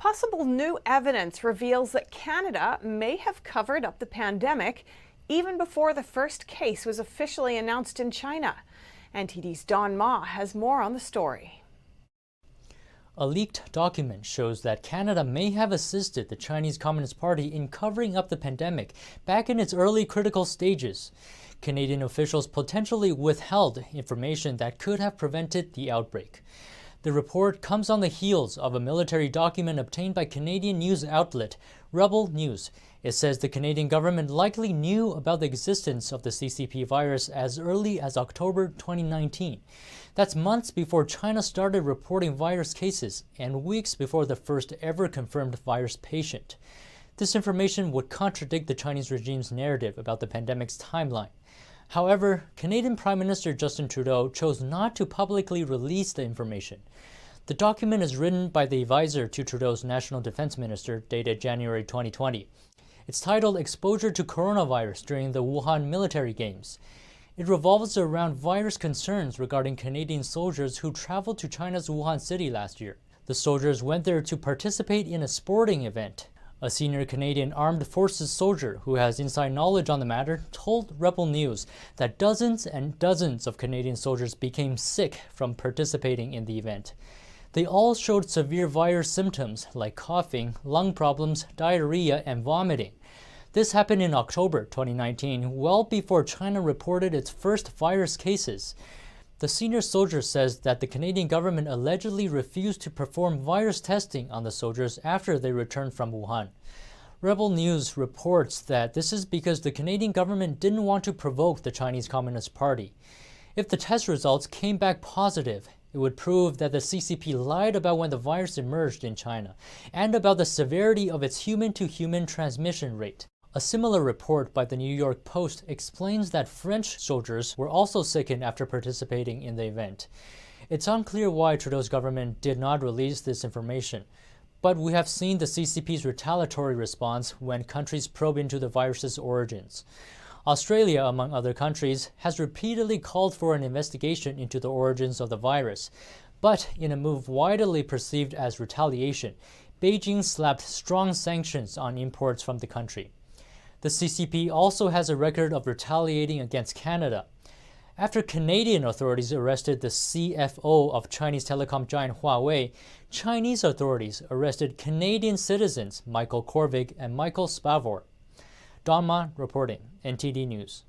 Possible new evidence reveals that Canada may have covered up the pandemic even before the first case was officially announced in China. NTD's Don Ma has more on the story. A leaked document shows that Canada may have assisted the Chinese Communist Party in covering up the pandemic back in its early critical stages. Canadian officials potentially withheld information that could have prevented the outbreak. The report comes on the heels of a military document obtained by Canadian news outlet Rebel News. It says the Canadian government likely knew about the existence of the CCP virus as early as October 2019. That's months before China started reporting virus cases and weeks before the first ever confirmed virus patient. This information would contradict the Chinese regime's narrative about the pandemic's timeline. However, Canadian Prime Minister Justin Trudeau chose not to publicly release the information. The document is written by the advisor to Trudeau's National Defense Minister, dated January 2020. It's titled Exposure to Coronavirus During the Wuhan Military Games. It revolves around virus concerns regarding Canadian soldiers who traveled to China's Wuhan city last year. The soldiers went there to participate in a sporting event. A senior Canadian Armed Forces soldier who has inside knowledge on the matter told Rebel News that dozens and dozens of Canadian soldiers became sick from participating in the event. They all showed severe virus symptoms like coughing, lung problems, diarrhea, and vomiting. This happened in October 2019, well before China reported its first virus cases. The senior soldier says that the Canadian government allegedly refused to perform virus testing on the soldiers after they returned from Wuhan. Rebel News reports that this is because the Canadian government didn't want to provoke the Chinese Communist Party. If the test results came back positive, it would prove that the CCP lied about when the virus emerged in China and about the severity of its human-to-human transmission rate. A similar report by the New York Post explains that French soldiers were also sickened after participating in the event. It's unclear why Trudeau's government did not release this information, but we have seen the CCP's retaliatory response when countries probe into the virus's origins. Australia, among other countries, has repeatedly called for an investigation into the origins of the virus, but in a move widely perceived as retaliation, Beijing slapped strong sanctions on imports from the country. The CCP also has a record of retaliating against Canada. After Canadian authorities arrested the CFO of Chinese telecom giant Huawei, Chinese authorities arrested Canadian citizens Michael Korvig and Michael Spavor. Don Ma reporting, NTD News.